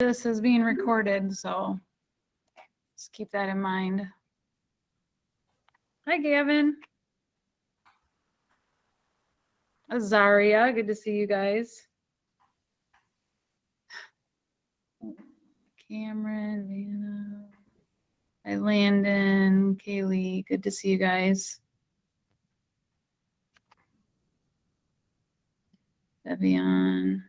This is being recorded, so just keep that in mind. Hi, Gavin. Azaria, good to see you guys. Cameron, Vanna. Hi, Landon, Kaylee, good to see you guys. Evian.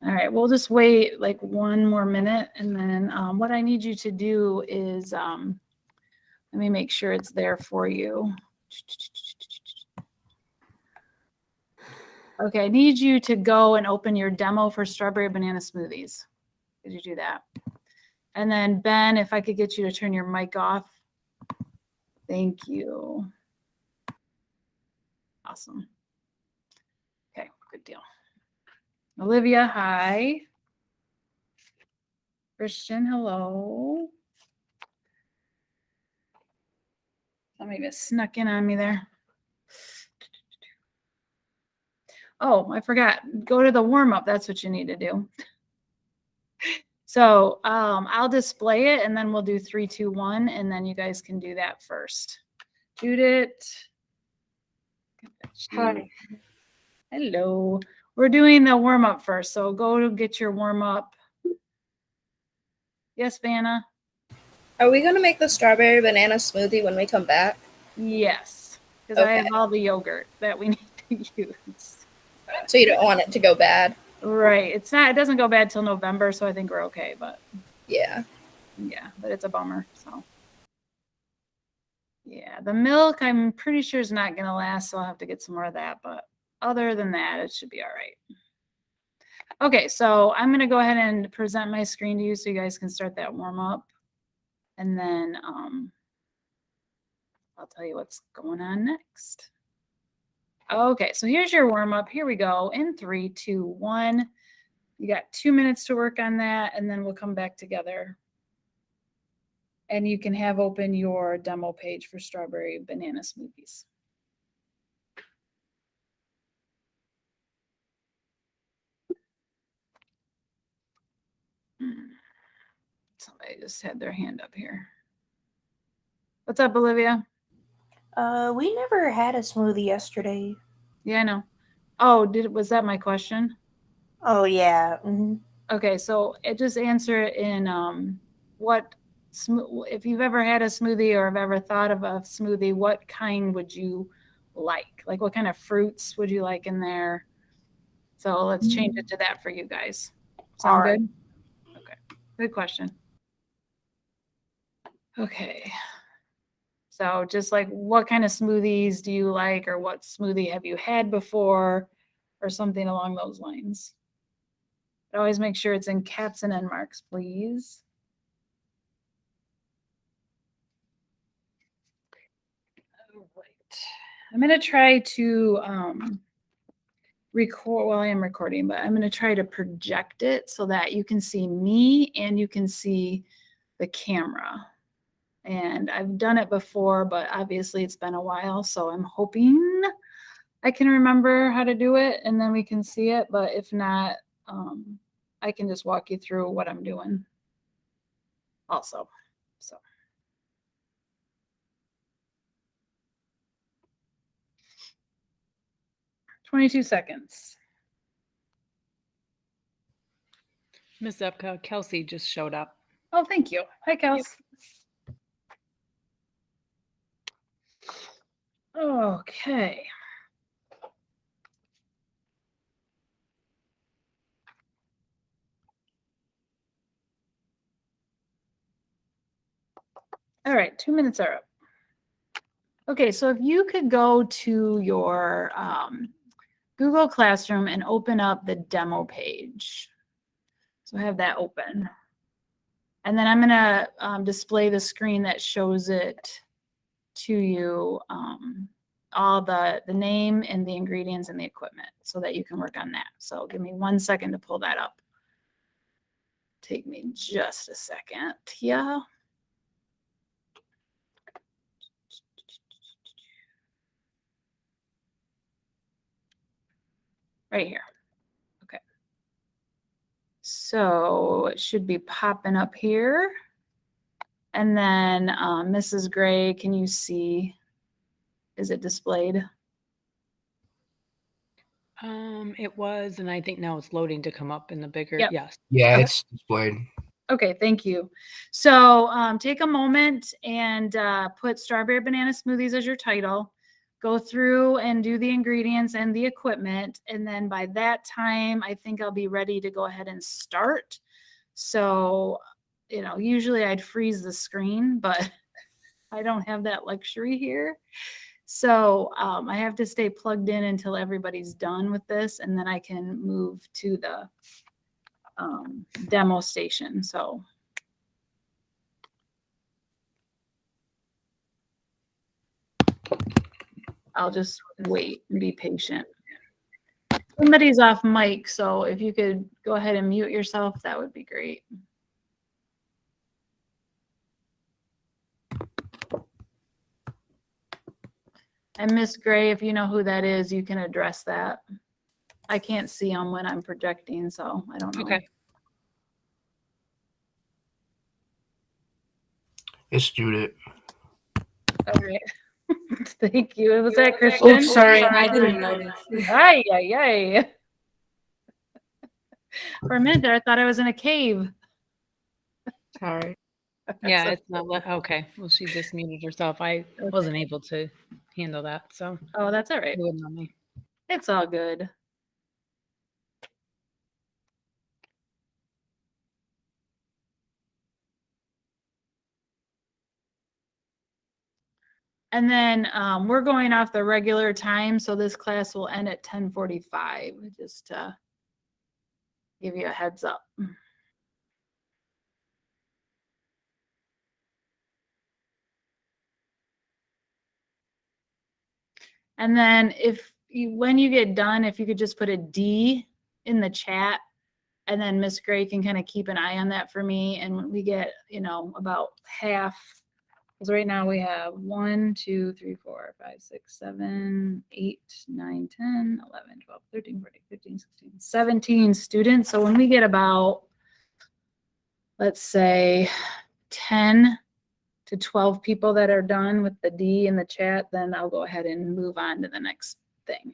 All right, we'll just wait like one more minute, and then what I need you to do is, let me make sure it's there for you. Okay, I need you to go and open your demo for strawberry banana smoothies. Could you do that? And then Ben, if I could get you to turn your mic off. Thank you. Awesome. Okay, good deal. Olivia, hi. Christian, hello. Somebody just snuck in on me there. Oh, I forgot. Go to the warm-up. That's what you need to do. So I'll display it, and then we'll do 3, 2, 1, and then you guys can do that first. Judith. Hi. Hello. We're doing the warm-up first, so go to get your warm-up. Yes, Vanna? Are we going to make the strawberry banana smoothie when we come back? Yes, because I have all the yogurt that we need to use. So you don't want it to go bad? Right. It doesn't go bad till November, so I think we're okay, but yeah, but it's a bummer. So yeah, the milk I'm pretty sure is not gonna last, so I'll have to get some more of that. But other than that, it should be all right. Okay, so I'm gonna go ahead and present my screen to you so you guys can start that warm up. And then I'll tell you what's going on next. Okay, so here's your warm up. Here we go. In 3, 2, 1. You got 2 minutes to work on that, and then we'll come back together. And you can have open your demo page for strawberry banana smoothies. Somebody just had their hand up here. What's up, Olivia? We never had a smoothie yesterday. Yeah, I know. Oh, was that my question? Oh yeah. Mm-hmm. Okay, so just answer it in if you've ever had a smoothie or have ever thought of a smoothie, what kind would you like? Like what kind of fruits would you like in there? So let's change it to that for you guys. Sound good? Okay, good question. Okay. So just like what kind of smoothies do you like, or what smoothie have you had before, or something along those lines. But always make sure it's in caps and end marks, please. All right. I'm going to try to record while I am recording, but I'm going to try to project it so that you can see me and you can see the camera. And I've done it before, but obviously it's been a while, so I'm hoping I can remember how to do it and then we can see it. But if not, I can just walk you through what I'm doing also. So 22 seconds. Miss Epka, Kelsey just showed up. Oh, thank you. Hi, Kels. Yep. Okay. All right, 2 minutes are up. Okay, so if you could go to your Google Classroom and open up the demo page. So have that open. And then I'm going to display the screen that shows it to you, all the name and the ingredients and the equipment so that you can work on that. So give me 1 second to pull that up. Take me just a second. Yeah. Right here. Okay. So it should be popping up here. And then Mrs. Gray, can you see? Is it displayed? It was, and I think now it's loading to come up in the bigger. Yep. Yes. Yeah, Okay. it's displayed. Okay, thank you. So take a moment and put strawberry banana smoothies as your title. Go through and do the ingredients and the equipment. And then by that time, I think I'll be ready to go ahead and start. So, usually I'd freeze the screen, but I don't have that luxury here. So I have to stay plugged in until everybody's done with this, and then I can move to the demo station. So I'll just wait and be patient. Somebody's off mic, so if you could go ahead and mute yourself, that would be great. And Miss Gray, if you know who that is, you can address that. I can't see them when I'm projecting, so I don't know. Okay. It's Judith. All right. Thank you. Was that Christian? Oops, sorry, I didn't notice. Ay, ay, ay. For a minute there, I thought I was in a cave. Sorry. Yeah, That's it's not. Okay. Well, she just muted herself. I wasn't able to handle that, so Oh, that's all right. it wouldn't let me. It's all good. And then we're going off the regular time, so this class will end at 10:45, just to give you a heads up. And then when you get done, if you could just put a D in the chat, and then Miss Gray can kind of keep an eye on that for me. And when we get, about half, because right now we have 1, 2, 3, 4, 5, 6, 7, 8, 9, 10, 11, 12, 13, 14, 15, 16, 17 students. So when we get about, let's say, 10 to 12 people that are done with the D in the chat, then I'll go ahead and move on to the next thing.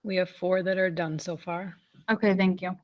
We have 4 that are done so far. Okay, thank you.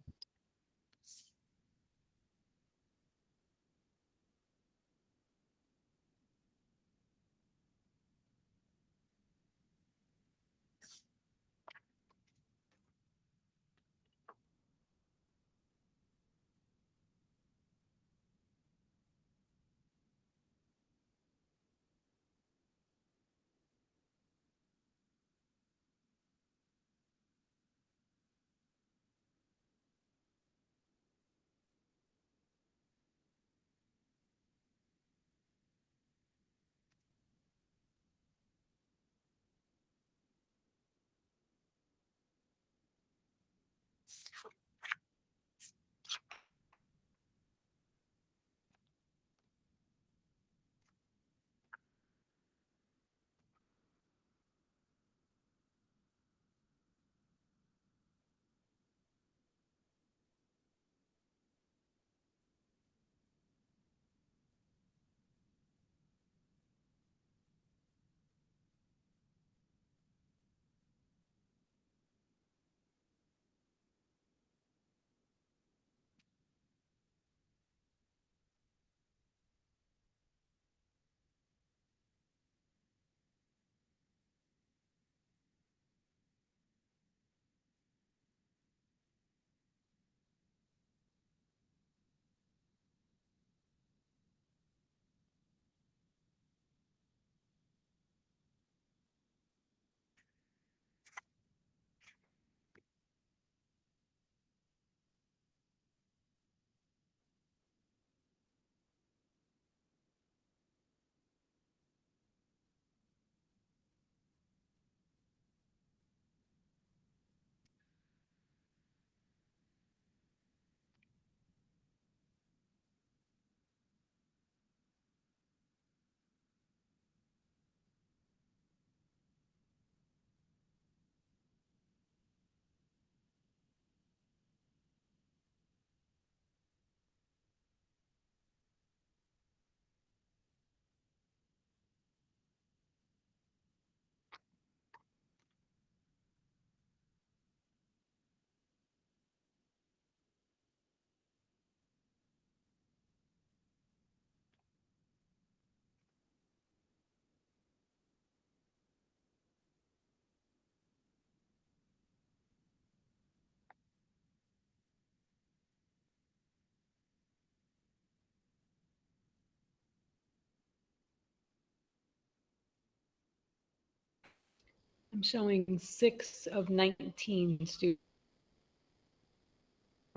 I'm showing 6 of 19 students.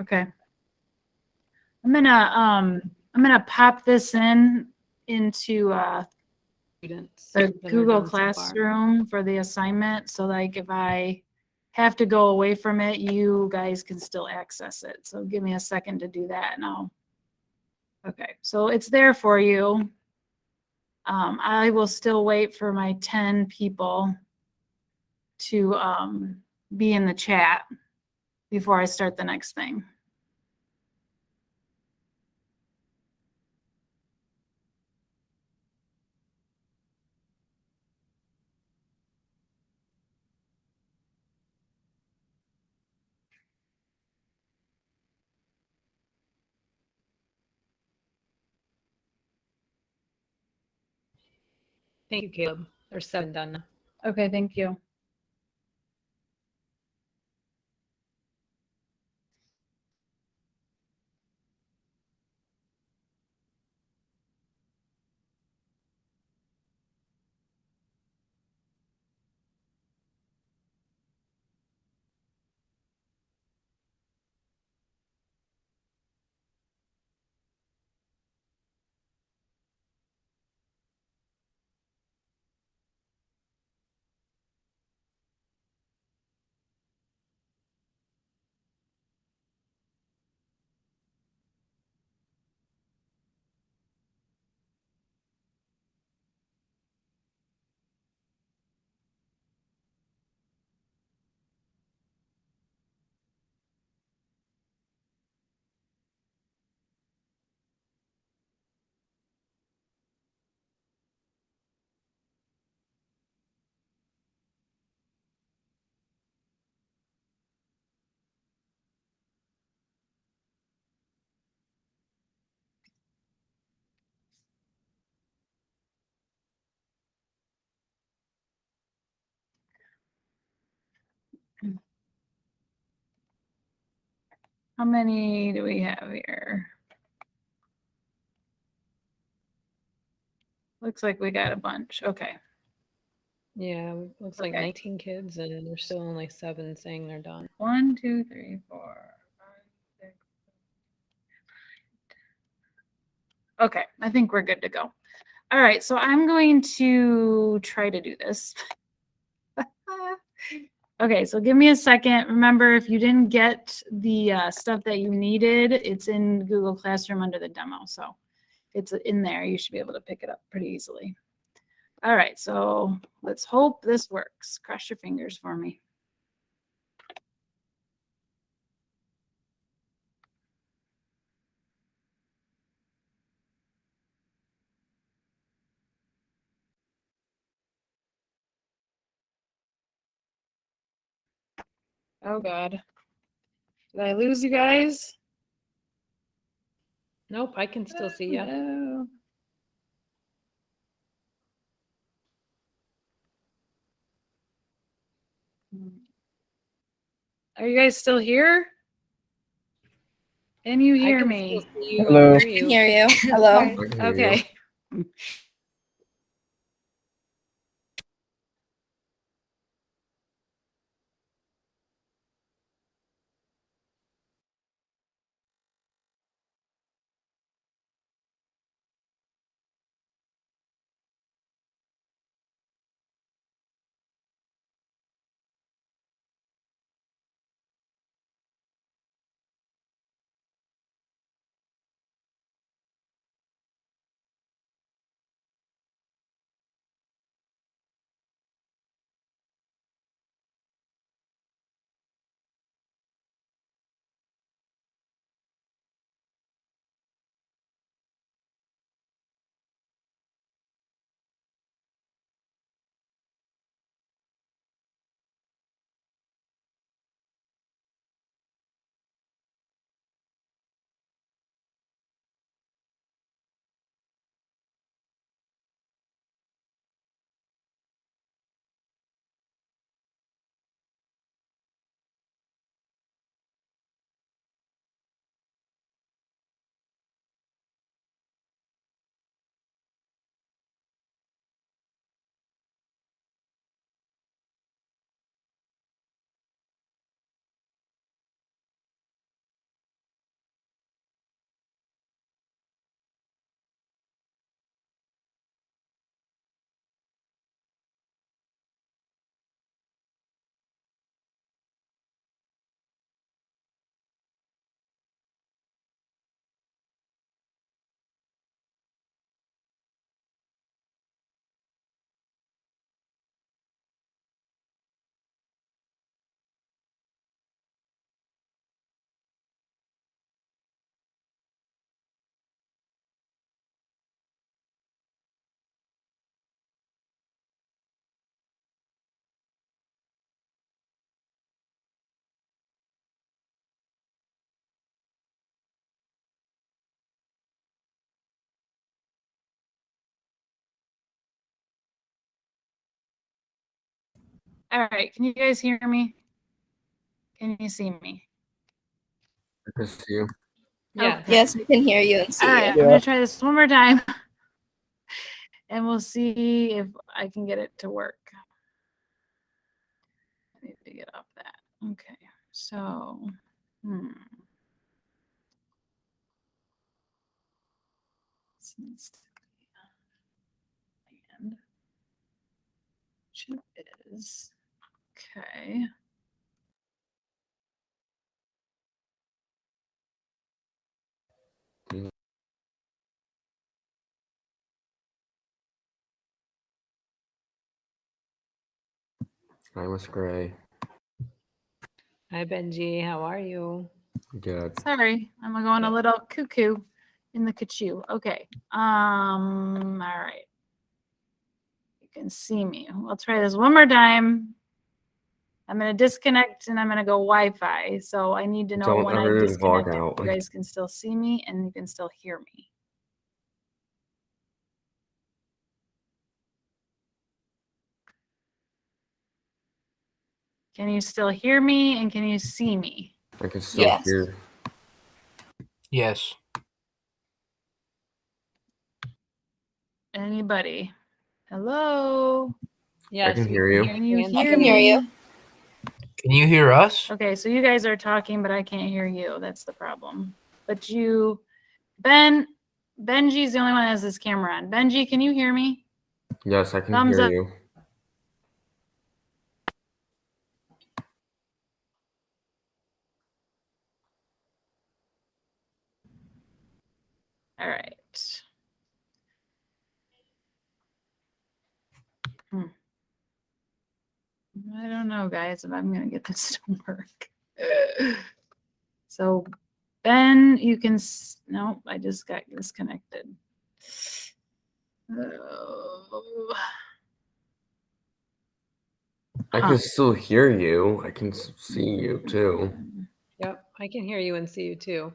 Okay. I'm gonna pop this into the that are Google done so far. Classroom for the assignment. So like if I have to go away from it, you guys can still access it. So give me a second to do that now. Okay, so it's there for you. I will still wait for my 10 people to be in the chat before I start the next thing. Thank you, Caleb. There's 7 done now. Okay, thank you. How many do we have here? Looks like we got a bunch. Okay. Yeah, looks like Okay. 19 kids, and there's still only 7 saying they're done. 1, 2, 3, 4, 5, 6. Okay, I think we're good to go. All right, so I'm going to try to do this. Okay, so give me a second. Remember, if you didn't get the stuff that you needed, it's in Google Classroom under the demo. So it's in there. You should be able to pick it up pretty easily. All right, so let's hope this works. Cross your fingers for me. Oh God. Did I lose you guys? Nope, I can still see you. No. Are you guys still here? Can you I hear can me? still see you Hello. and I hear can you. hear you. Hello. I can hear you. Okay. All right, can you guys hear me? Can you see me? I can see you. Yeah. Okay. Yes, we can hear you and see All right, you. I'm gonna try this one more time, and we'll see if I can get it to work. I need to get off that. Okay, so, this needs to be and which it is. Okay. Hi, Miss Gray. Hi, Benji. How are you? Good. Sorry, I'm going a little cuckoo in the cachoo. Okay. All right. You can see me. I'll try this one more time. I'm gonna disconnect and I'm gonna go Wi-Fi. So I need to know Don't when I ever disconnect log if out. you guys can still see me and you can still hear me. Can you still hear me and can you see me? I can still Yes. hear. Yes. Anybody? Hello? Yes, I can we hear you. Can you and hear can hear me? you. Can you hear us? Okay, so you guys are talking, but I can't hear you. That's the problem. But Benji's the only one that has his camera on. Benji, can you hear me? Yes, I can Thumbs hear up. you. All right. I don't know, guys, if I'm gonna get this to work. So, Ben, you can. Nope, I just got disconnected. Oh. I can still hear you. I can see you too. Yep, I can hear you and see you too.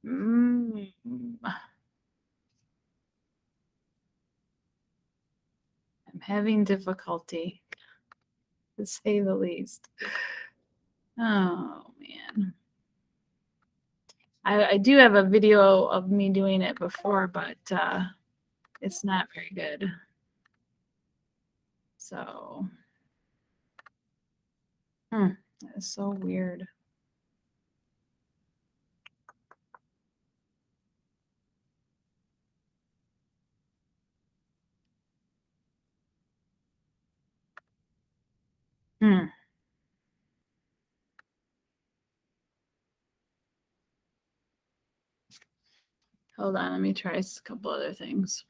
Mm. I'm having difficulty, to say the least. Oh man. I do have a video of me doing it before, but it's not very good. So, that's so weird. Hold on, let me try a couple other things.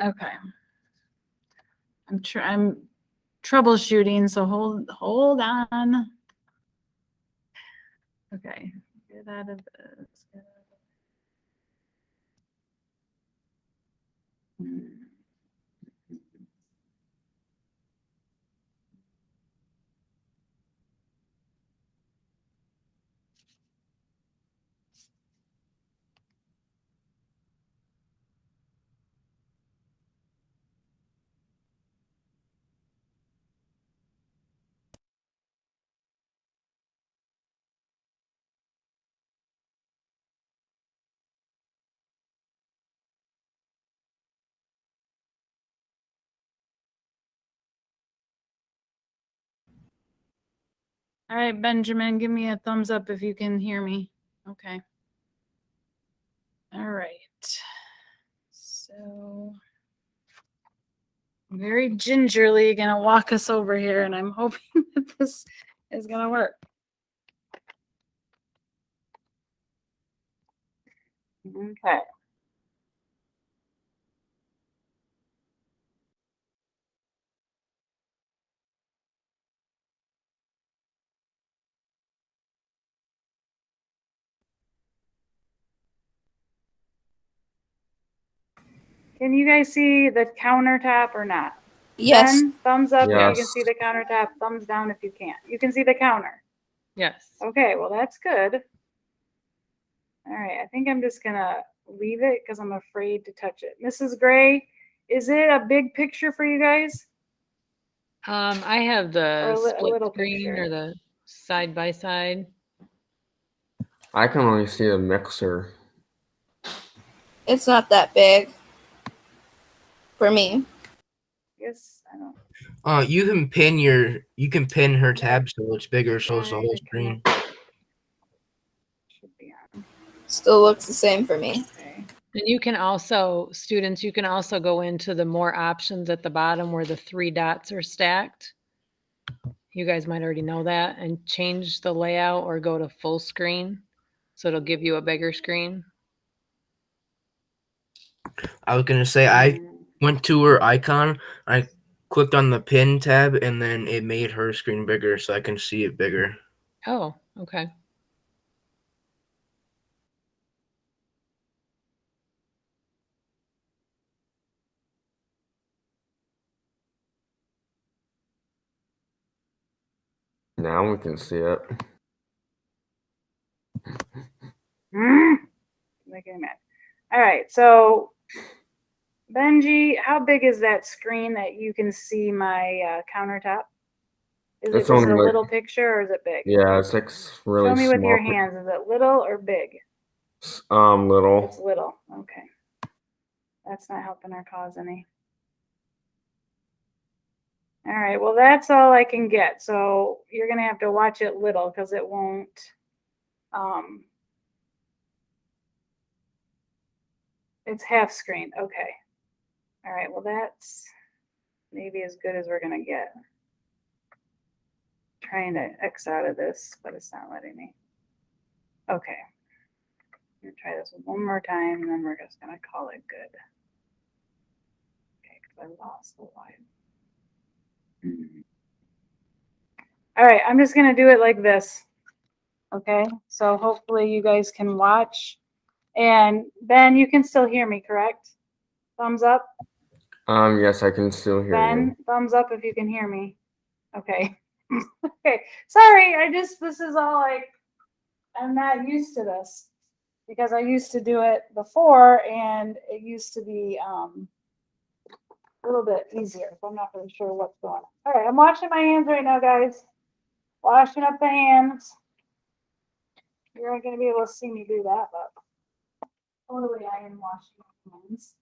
Okay. I'm troubleshooting, so hold on. Okay. Get out of this. Hmm. All right, Benjamin, give me a thumbs up if you can hear me. Okay. All right. So I'm very gingerly gonna walk us over here, and I'm hoping that this is gonna work. Okay. Can you guys see the countertop or not? Yes. Ben, thumbs up if you can Yes. see the countertop, thumbs down if you can't. You can see the counter. Yes. Okay, well, that's good. All right, I think I'm just gonna leave it because I'm afraid to touch it. Mrs. Gray, is it a big picture for you guys? I have Or the a split little screen picture? or the side by side. I can only see the mixer. It's not that big for me. Yes, I don't. You can pin her tab so it's bigger, so it's the Try whole to screen. connect. Should be on. Still looks the same for me. Okay. And you can also, students, you can also go into the more options at the bottom where the 3 dots are stacked. You guys might already know that, and change the layout or go to full screen. So it'll give you a bigger screen. I was gonna say I went to her icon, I clicked on the pin tab, and then it made her screen bigger so I can see it bigger. Oh, okay. Now we can see it. Making me mad. All right, so Benji, how big is that screen that you can see my countertop? Is it It's just only a like, little picture or is it big? yeah, it's like really Show me with small. your hands. Is it little or big? Little. It's little. Okay. That's not helping our cause any. All right, well, that's all I can get. So you're going to have to watch it little because it won't. It's half screen. Okay. All right, well, that's maybe as good as we're going to get. Trying to X out of this, but it's not letting me. Okay. I'm going to try this one more time, and then we're just going to call it good. Okay, because I lost the line. All right, I'm just going to do it like this. Okay, so hopefully you guys can watch. And Ben, you can still hear me, correct? Thumbs up. Yes, I can still hear Ben, you. thumbs up if you can hear me. Okay. Okay. Sorry, this is all like, I'm not used to this because I used to do it before and it used to be a little bit easier. So I'm not really sure what's going on. All right, I'm washing my hands right now, guys. Washing up the hands. You're not going to be able to see me do that, but totally I am washing my hands.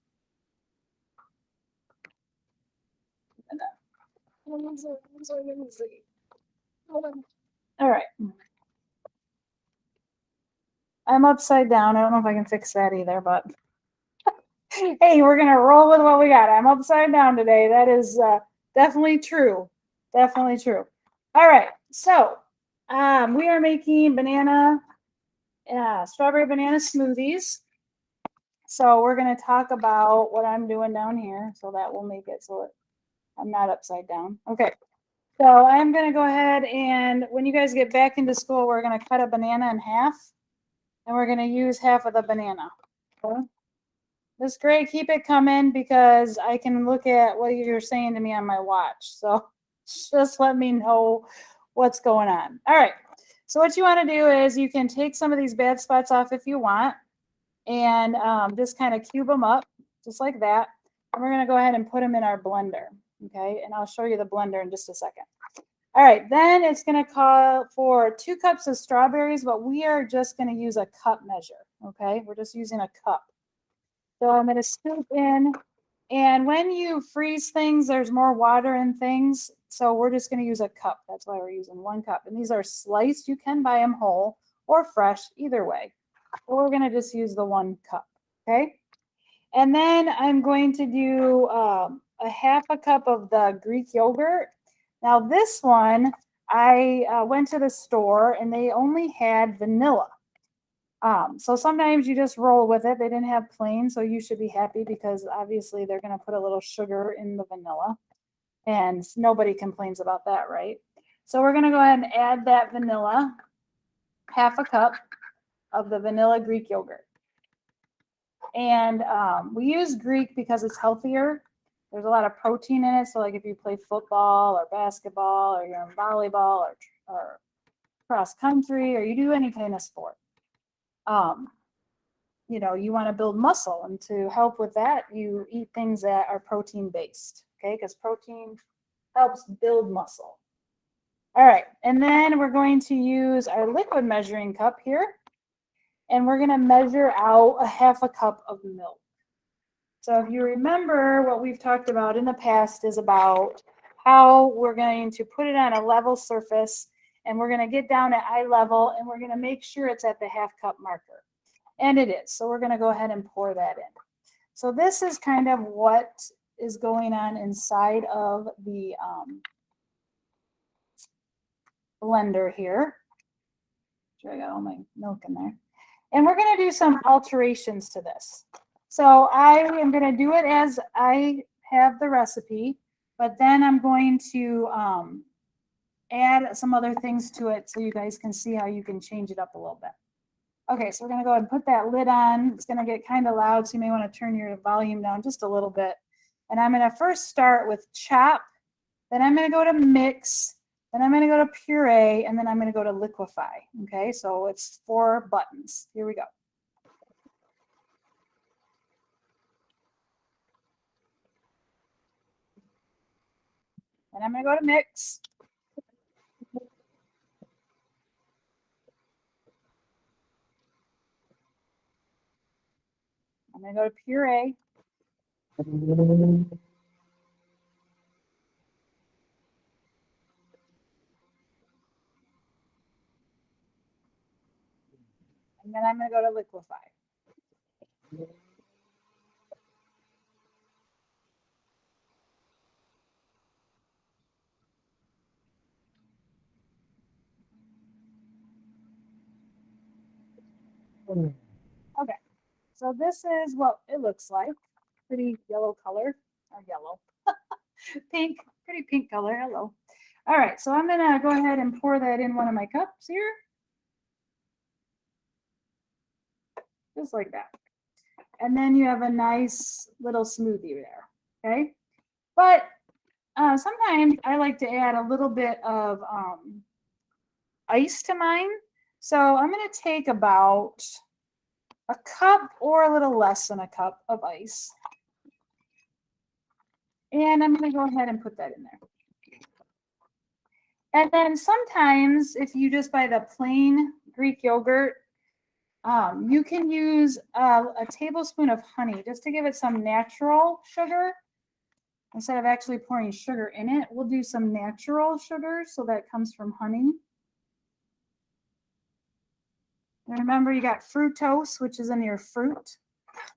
All right. I'm upside down. I don't know if I can fix that either, but hey, we're gonna roll with what we got. I'm upside down today. That is definitely true. Definitely true. All right. So we are making strawberry banana smoothies. So we're gonna talk about what I'm doing down here. So that will make it so I'm not upside down. Okay. So I'm going to go ahead and when you guys get back into school, we're going to cut a banana in half and we're going to use half of the banana. Okay? That's great. Keep it coming because I can look at what you're saying to me on my watch. So just let me know what's going on. All right. So what you want to do is you can take some of these bad spots off if you want and just kind of cube them up just like that. And we're going to go ahead and put them in our blender. Okay, and I'll show you the blender in just a second. All right, then it's going to call for 2 cups of strawberries, but we are just going to use a cup measure. Okay, we're just using a cup. So I'm going to scoop in, and when you freeze things, there's more water in things. So we're just going to use a cup. That's why we're using 1 cup. And these are sliced. You can buy them whole or fresh, either way. But we're going to just use the 1 cup. Okay. And then I'm going to do a half a cup of the Greek yogurt. Now this one, I went to the store and they only had vanilla. So sometimes you just roll with it. They didn't have plain, so you should be happy because obviously they're going to put a little sugar in the vanilla. And nobody complains about that, right? So we're going to go ahead and add that vanilla, half a cup of the vanilla Greek yogurt. And we use Greek because it's healthier. There's a lot of protein in it. So like if you play football or basketball or you're in volleyball or cross country or you do any kind of sport, you know, you want to build muscle. And to help with that, you eat things that are protein based, okay? Because protein helps build muscle. All right, and then we're going to use our liquid measuring cup here, and we're going to measure out 1/2 cup of milk. So if you remember, what we've talked about in the past is about how we're going to put it on a level surface, and we're going to get down at eye level, and we're going to make sure it's at the 1/2 cup marker. And it is. So we're going to go ahead and pour that in. So this is kind of what is going on inside of the blender here. Sure, I got all my milk in there. And we're going to do some alterations to this. So I am going to do it as I have the recipe, but then I'm going to add some other things to it so you guys can see how you can change it up a little bit. Okay, so we're going to go ahead and put that lid on. It's going to get kind of loud, so you may want to turn your volume down just a little bit. And I'm going to first start with chop, then I'm going to go to mix, then I'm going to go to puree, and then I'm going to go to liquefy. Okay, so it's 4 buttons. Here we go. And I'm going to go to mix. I'm going to go to puree. And then I'm going to go to liquefy. Okay, so this is what it looks like. Pretty yellow color, or yellow, pink, pretty pink color. Hello. All right, so I'm gonna go ahead and pour that in one of my cups here. Just like that. And then you have a nice little smoothie there, okay? But sometimes I like to add a little bit of ice to mine. So I'm gonna take about a cup or a little less than a cup of ice. And I'm going to go ahead and put that in there. And then sometimes if you just buy the plain Greek yogurt, you can use a tablespoon of honey just to give it some natural sugar. Instead of actually pouring sugar in it, we'll do some natural sugar. So that comes from honey. And remember, you got fructose, which is in your fruit.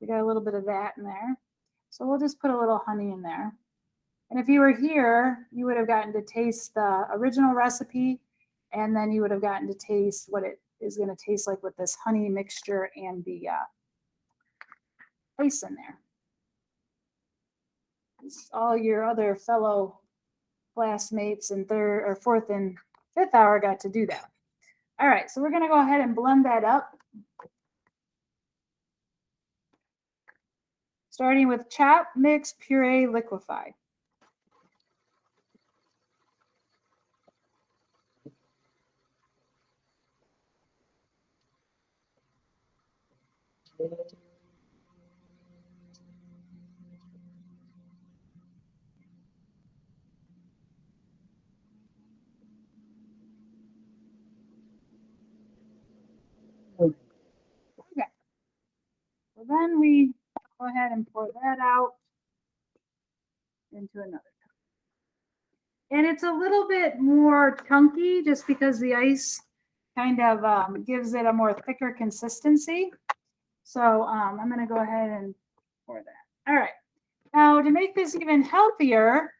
You got a little bit of that in there. So we'll just put a little honey in there. And if you were here, you would have gotten to taste the original recipe, and then you would have gotten to taste what it is going to taste like with this honey mixture and the ice in there. All your other fellow classmates in 3rd or 4th and 5th hour got to do that. All right, so we're going to go ahead and blend that up. Starting with chop, mix, puree, liquefy. Okay. So then we go ahead and pour that out into another cup. And it's a little bit more chunky just because the ice kind of gives it a more thicker consistency. So I'm going to go ahead and pour that. All right. Now to make this even healthier,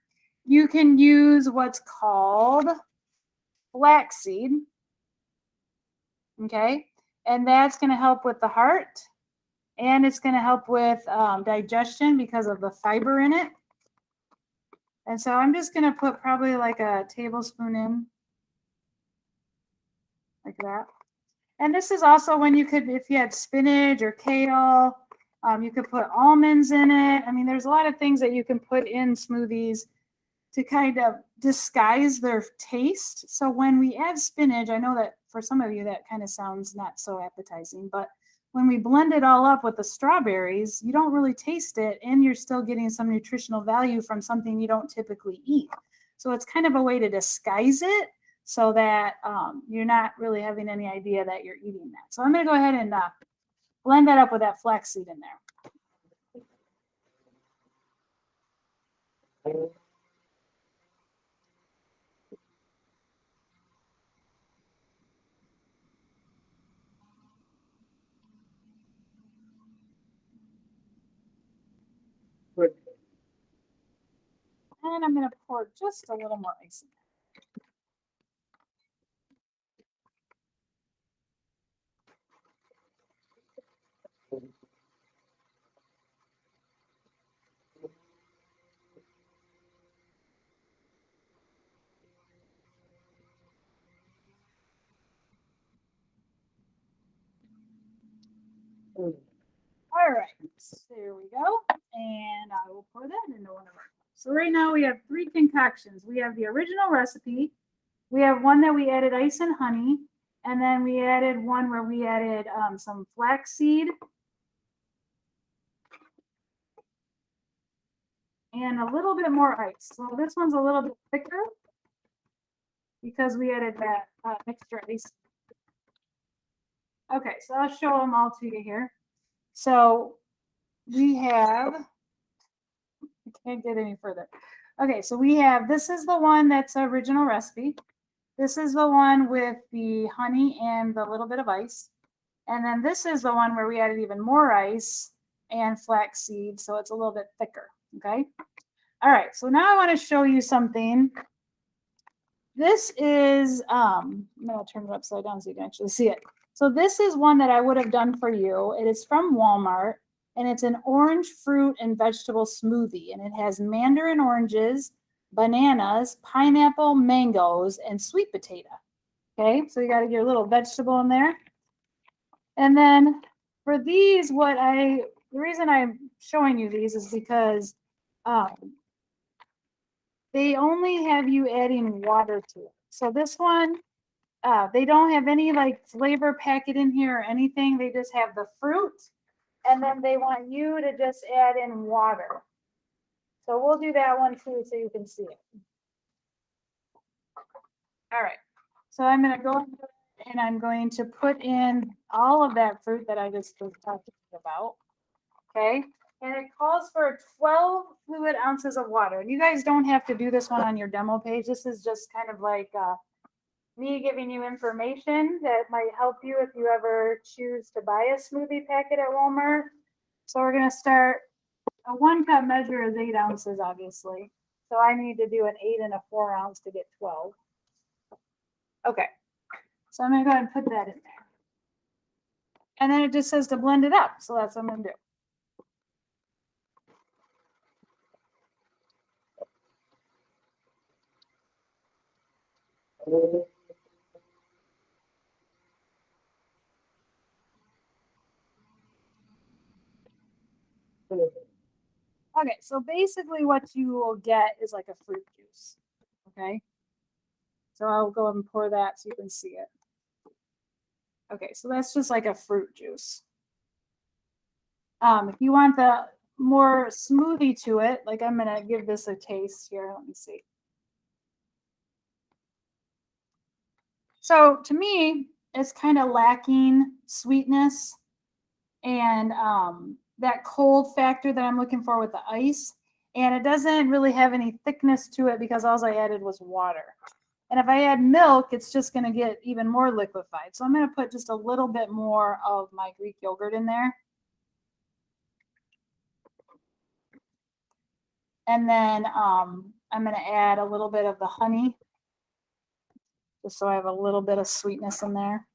you can use what's called flaxseed. Okay. And that's going to help with the heart. And it's going to help with digestion because of the fiber in it. And so I'm just going to put probably like a tablespoon in, like that. And this is also when you could, if you had spinach or kale, You could put almonds in it. I mean, there's a lot of things that you can put in smoothies to kind of disguise their taste. So when we add spinach, I know that for some of you that kind of sounds not so appetizing, but when we blend it all up with the strawberries, you don't really taste it and you're still getting some nutritional value from something you don't typically eat. So it's kind of a way to disguise it so that you're not really having any idea that you're eating that. So I'm going to go ahead and blend that up with that flaxseed in there. And I'm going to pour just a little more ice in there. All right, so there we go. And I will pour that into one of our cups. So right now we have 3 concoctions. We have the original recipe. We have one that we added ice and honey. And then we added one where we added some flaxseed. And a little bit more ice. So this one's a little bit thicker because we added that extra ice. Okay, so I'll show them all to you here. So we have, I can't get any further. Okay, so we have, this is the one that's original recipe. This is the one with the honey and the little bit of ice. And then this is the one where we added even more ice and flaxseed, so it's a little bit thicker, okay? All right, so now I want to show you something. This is, I'm gonna turn it upside down so you can actually see it. So this is one that I would have done for you. It is from Walmart, and it's an orange fruit and vegetable smoothie, and it has mandarin oranges, bananas, pineapple, mangoes, and sweet potato. Okay, so you got to get your little vegetable in there. And then for these, the reason I'm showing you these is because they only have you adding water to it. So this one, they don't have any like flavor packet in here or anything. They just have the fruit, and then they want you to just add in water. So we'll do that one too so you can see it. All right, so I'm going to go and I'm going to put in all of that fruit that I just was talking about. Okay, and it calls for 12 fluid ounces of water. And you guys don't have to do this one on your demo page. This is just kind of like me giving you information that might help you if you ever choose to buy a smoothie packet at Walmart. So we're going to start, a 1 cup measure is 8 ounces, obviously. So I need to do an 8 and a 4 ounce to get 12. Okay, so I'm going to go ahead and put that in there. And then it just says to blend it up. So that's what I'm going to do. Okay, so basically what you will get is like a fruit juice. Okay, so I'll go and pour that so you can see it. Okay, so that's just like a fruit juice. If you want the more smoothie to it, like I'm gonna give this a taste here. Let me see. So to me, it's kind of lacking sweetness and that cold factor that I'm looking for with the ice. And it doesn't really have any thickness to it because all I added was water. And if I add milk, it's just going to get even more liquefied. So I'm going to put just a little bit more of my Greek yogurt in there. And then I'm going to add a little bit of the honey, just so I have a little bit of sweetness in there.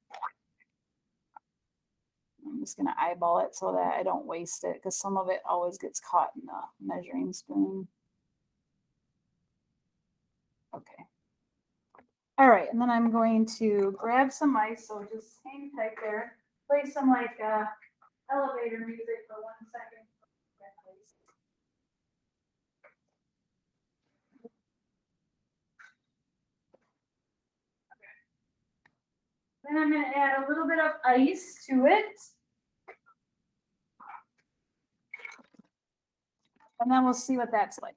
I'm just going to eyeball it so that I don't waste it because some of it always gets caught in the measuring spoon. Okay. All right, and then I'm going to grab some ice, so just hang tight there. Place some like elevator music for 1 second. Then I'm going to add a little bit of ice to it. And then we'll see what that's like.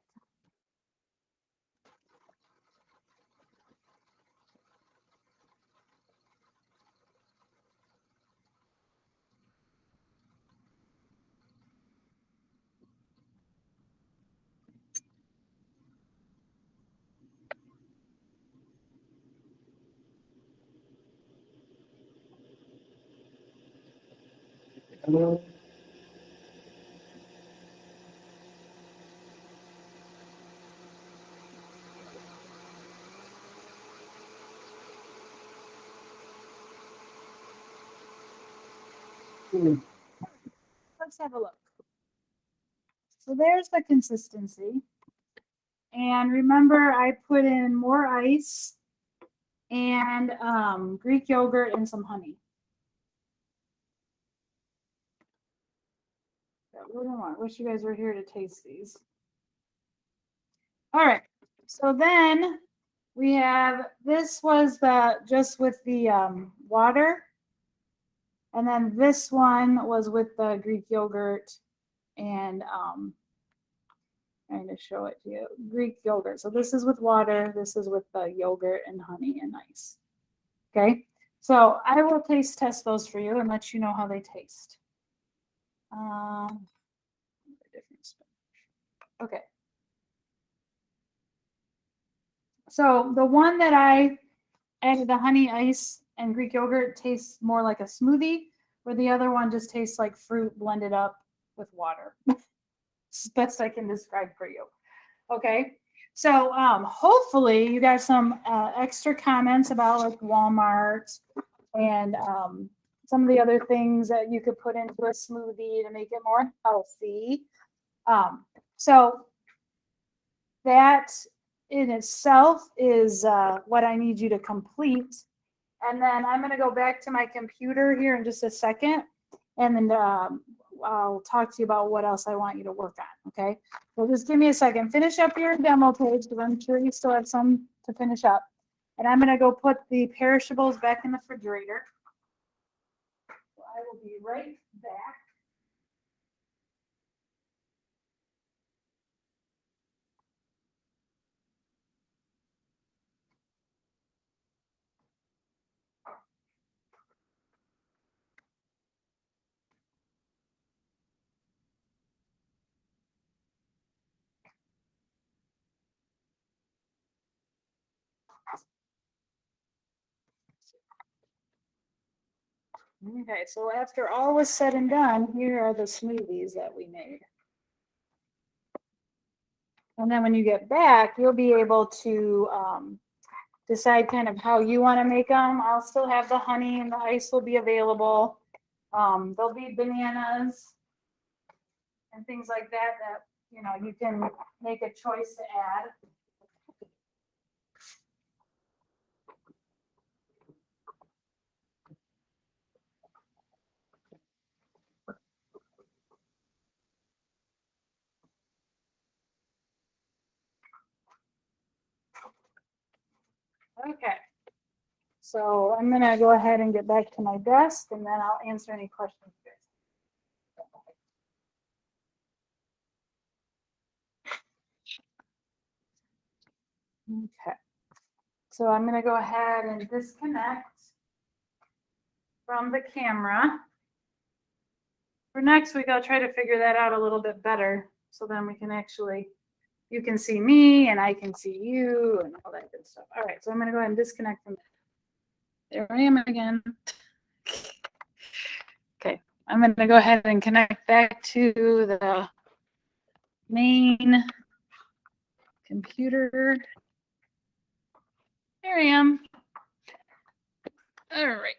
Let's have a look. So there's the consistency. And remember, I put in more ice and Greek yogurt and some honey. Got a little more. Wish you guys were here to taste these. All right. So then we have, this was the just with the water. And then this one was with the Greek yogurt and trying to show it to you. Greek yogurt. So this is with water. This is with the yogurt and honey and ice. Okay. So I will taste test those for you and let you know how they taste. Okay. So the one that I added the honey, ice, and Greek yogurt tastes more like a smoothie, where the other one just tastes like fruit blended up with water. It's the best I can describe for you. Okay. So hopefully you got some extra comments about like Walmart and some of the other things that you could put into a smoothie to make it more healthy. So that in itself is what I need you to complete. And then I'm going to go back to my computer here in just a second. And then I'll talk to you about what else I want you to work on. Okay. So just give me a second. Finish up your demo page because I'm sure you still have some to finish up. And I'm going to go put the perishables back in the refrigerator. So I will be right back. Okay, so after all was said and done, here are the smoothies that we made. And then when you get back, you'll be able to decide kind of how you want to make them. I'll still have the honey and the ice will be available. There'll be bananas and things like that that, you know, you can make a choice to add. Okay. So I'm going to go ahead and get back to my desk and then I'll answer any questions. Okay. So I'm going to go ahead and disconnect from the camera. For next week, I'll try to figure that out a little bit better. So then we can actually, you can see me and I can see you and all that good stuff. All right. So I'm going to go ahead and disconnect from there. I am again. Okay. I'm going to go ahead and connect back to the main computer. There I am. All right.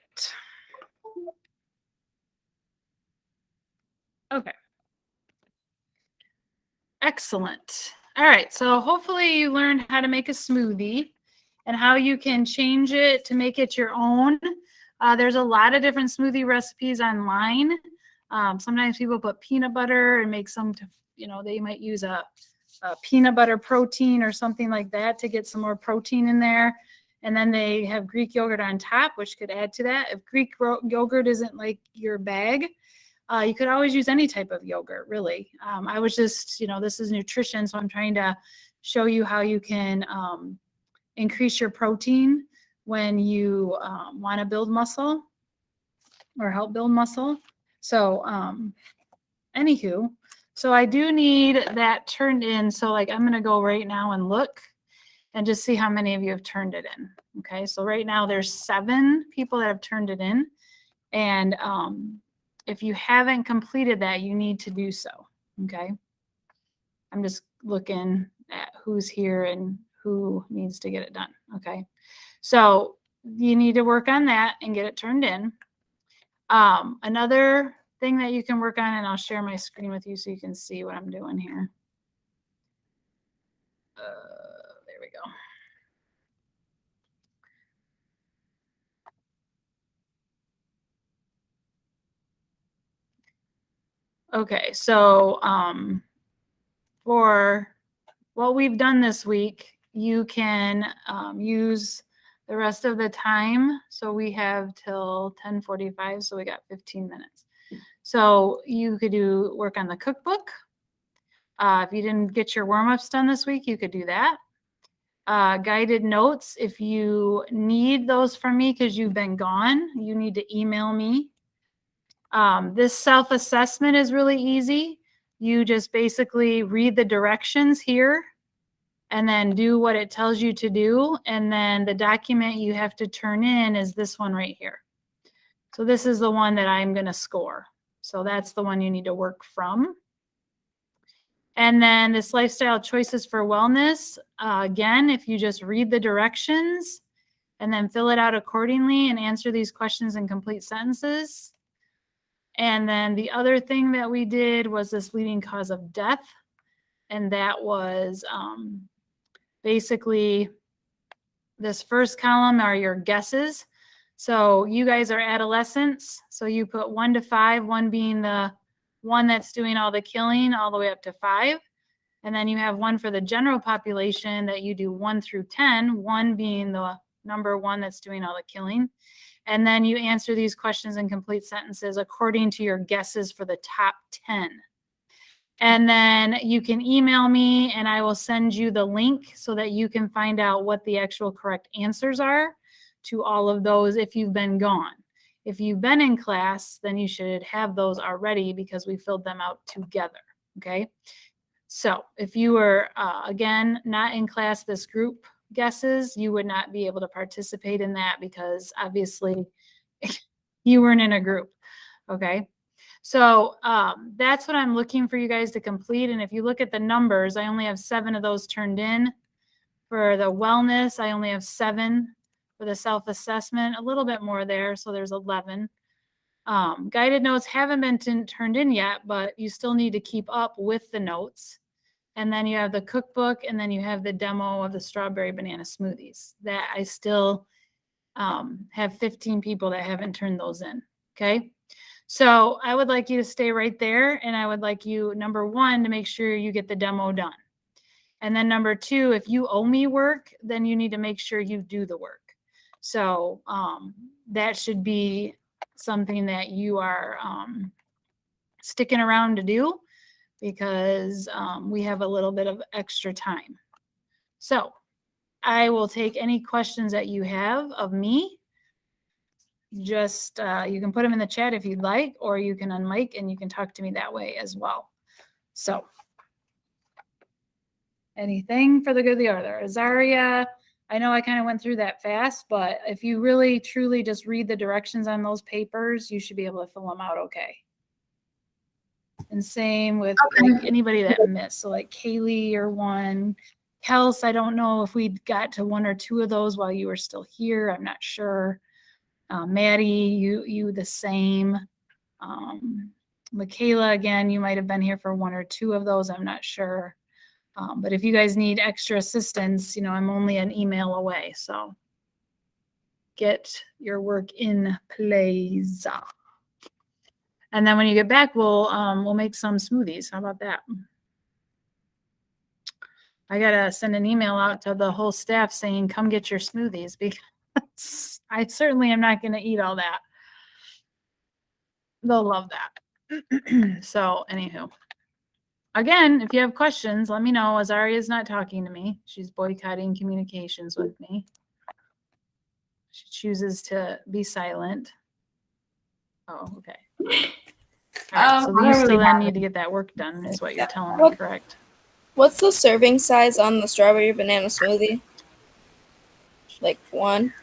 Okay. Excellent. All right. So hopefully you learned how to make a smoothie and how you can change it to make it your own. There's a lot of different smoothie recipes online. Sometimes people put peanut butter and make some, they might use a peanut butter protein or something like that to get some more protein in there. And then they have Greek yogurt on top, which could add to that. If Greek yogurt isn't like your bag, you could always use any type of yogurt, really. I was just, this is nutrition, so I'm trying to show you how you can increase your protein when you want to build muscle or help build muscle. So anywho, so I do need that turned in. So like I'm going to go right now and look and just see how many of you have turned it in. Okay, so right now there's 7 people that have turned it in. And if you haven't completed that, you need to do so. Okay, I'm just looking at who's here and who needs to get it done. Okay, so you need to work on that and get it turned in. Another thing that you can work on, and I'll share my screen with you so you can see what I'm doing here. There we go. Okay, so for what we've done this week, you can use the rest of the time. So we have till 10:45, so we got 15 minutes. So you could work on the cookbook. If you didn't get your warm-ups done this week, you could do that. Guided notes, if you need those from me because you've been gone, you need to email me. This self-assessment is really easy. You just basically read the directions here and then do what it tells you to do. And then the document you have to turn in is this one right here. So this is the one that I'm going to score. So that's the one you need to work from. And then this lifestyle choices for wellness, again, if you just read the directions and then fill it out accordingly and answer these questions in complete sentences. And then the other thing that we did was this leading cause of death. And that was basically this first column are your guesses. So you guys are adolescents. So you put 1 to 5, 1 being the one that's doing all the killing all the way up to 5. And then you have 1 for the general population that you do 1 through 10, 1 being the number 1 that's doing all the killing. And then you answer these questions in complete sentences according to your guesses for the top 10. And then you can email me and I will send you the link so that you can find out what the actual correct answers are to all of those if you've been gone. If you've been in class, then you should have those already because we filled them out together, okay? So if you were, again, not in class, this group guesses, you would not be able to participate in that because obviously you weren't in a group, okay? So that's what I'm looking for you guys to complete. And if you look at the numbers, I only have 7 of those turned in. For the wellness, I only have 7. For the self-assessment, a little bit more there, so there's 11. Guided notes haven't been turned in yet, but you still need to keep up with the notes. And then you have the cookbook, and then you have the demo of the strawberry banana smoothies that I still have 15 people that haven't turned those in, okay? So I would like you to stay right there, and I would like you, number 1, to make sure you get the demo done. And then number 2, if you owe me work, then you need to make sure you do the work. So that should be something that you are sticking around to do because we have a little bit of extra time. So I will take any questions that you have of me. Just you can put them in the chat if you'd like, or you can unmic and you can talk to me that way as well. So anything for the good of the order. Azaria, I know I kind of went through that fast, but if you really truly just read the directions on those papers, you should be able to fill them out okay. And same with like anybody that missed. So like Kaylee or 1. Kels, I don't know if we got to 1 or 2 of those while you were still here. I'm not sure. Maddie, you the same. Michaela, again, you might have been here for 1 or 2 of those. I'm not sure. But if you guys need extra assistance, I'm only an email away. So get your work in place. And then when you get back, we'll make some smoothies. How about that? I gotta send an email out to the whole staff saying, come get your smoothies, because I certainly am not gonna eat all that. They'll love that. So anywho, again, if you have questions, let me know. Azaria's not talking to me. She's boycotting communications with me. She chooses to be silent. Oh, okay. All right, so I you don't still really then have need to get that work done, is what you're telling me, What- correct? What's the serving size on the strawberry banana smoothie? Like 1?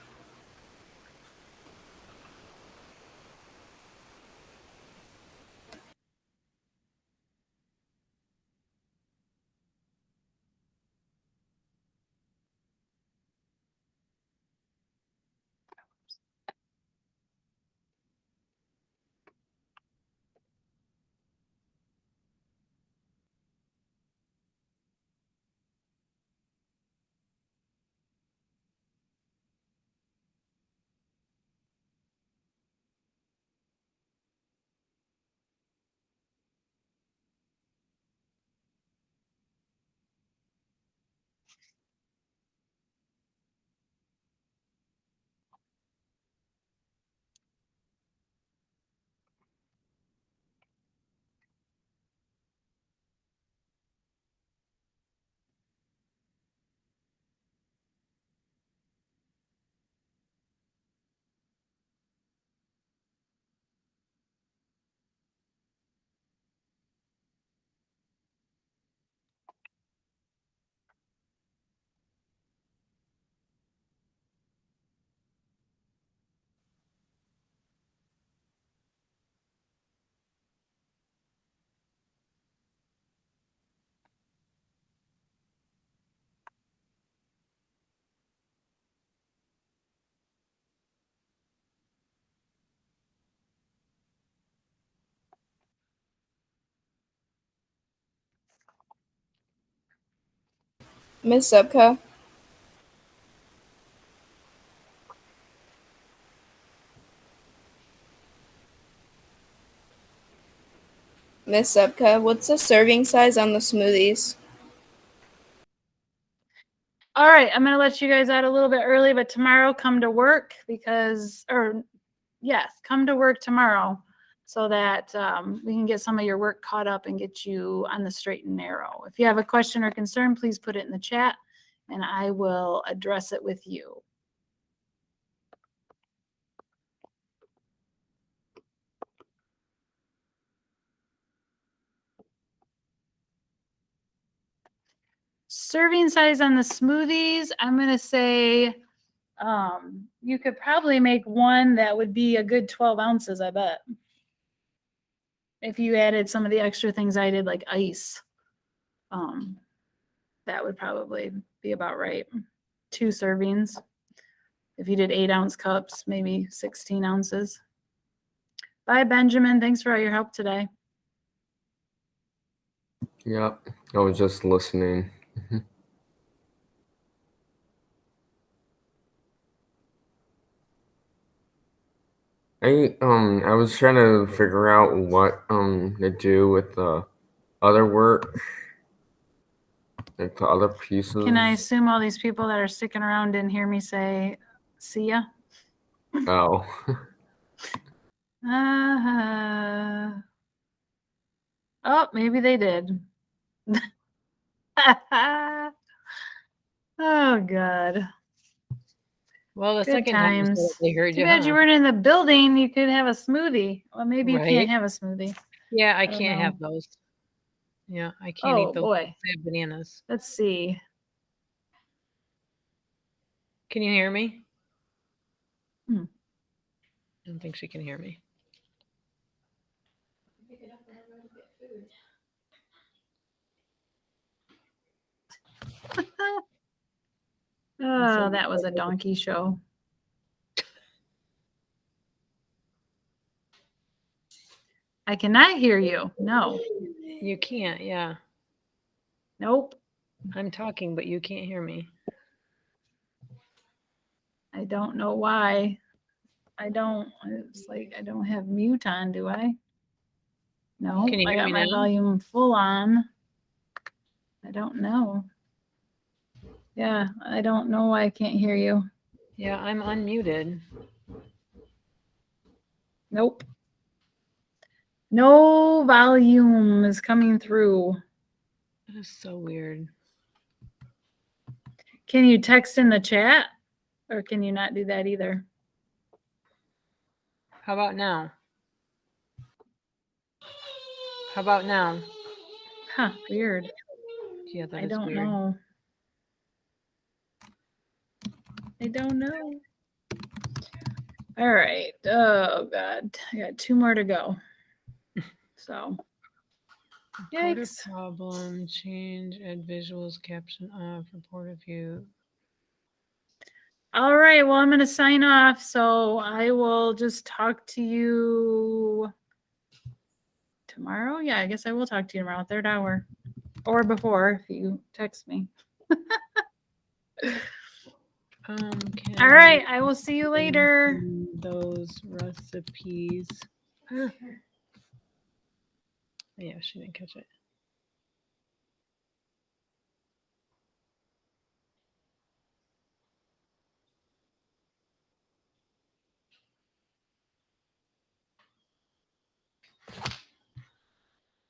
Miss Zebka? Miss Zebka, what's the serving size on the smoothies? All right, I'm gonna let you guys out a little bit early, but tomorrow come to work come to work tomorrow so that we can get some of your work caught up and get you on the straight and narrow. If you have a question or concern, please put it in the chat and I will address it with you. Serving size on the smoothies, I'm gonna say you could probably make one that would be a good 12 ounces, I bet. If you added some of the extra things I did, like ice, that would probably be about right. 2 servings. If you did 8-ounce cups, maybe 16 ounces. Bye, Benjamin. Thanks for all your help today. Yep. I was just listening. I was trying to figure out what to do with the other work, like the other pieces. Can I assume all these people that are sticking around didn't hear me say, see ya? Oh. Oh, maybe they did. Oh, God. Well, the Good second time you said times. it, they heard Too you, bad huh? you weren't in the building. You could have a smoothie. Well, maybe you Right. can't have a smoothie. Yeah, I don't can't know. have those. Yeah, I can't Oh, eat those. boy. I have bananas. Let's see. Can you hear me? Hmm. I don't think she can hear me. Oh, that was a donkey show. I cannot hear you. No. You can't, yeah. Nope. I'm talking, but you can't hear me. I don't know why. It's like I don't have mute on, do I? No, Can you I hear got me my now? volume full on. I don't know. Yeah, I don't know why I can't hear you. Yeah, I'm unmuted. Nope. No volume is coming through. That is so weird. Can you text in the chat? Or can you not do that either? How about now? How about now? Huh, weird. Yeah, that I is don't weird. know. I don't know. All right. Oh God. I got 2 more to go. So Report a yikes. problem, change, add visuals, caption off, report a view. All right. Well, I'm gonna sign off. So I will just talk to you tomorrow. Yeah, I guess I will talk to you tomorrow, 3rd hour. Or before if you text me. Can All right. I will see you later. those recipes. Ah. Yeah, she didn't catch it.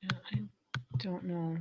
Yeah, I don't know.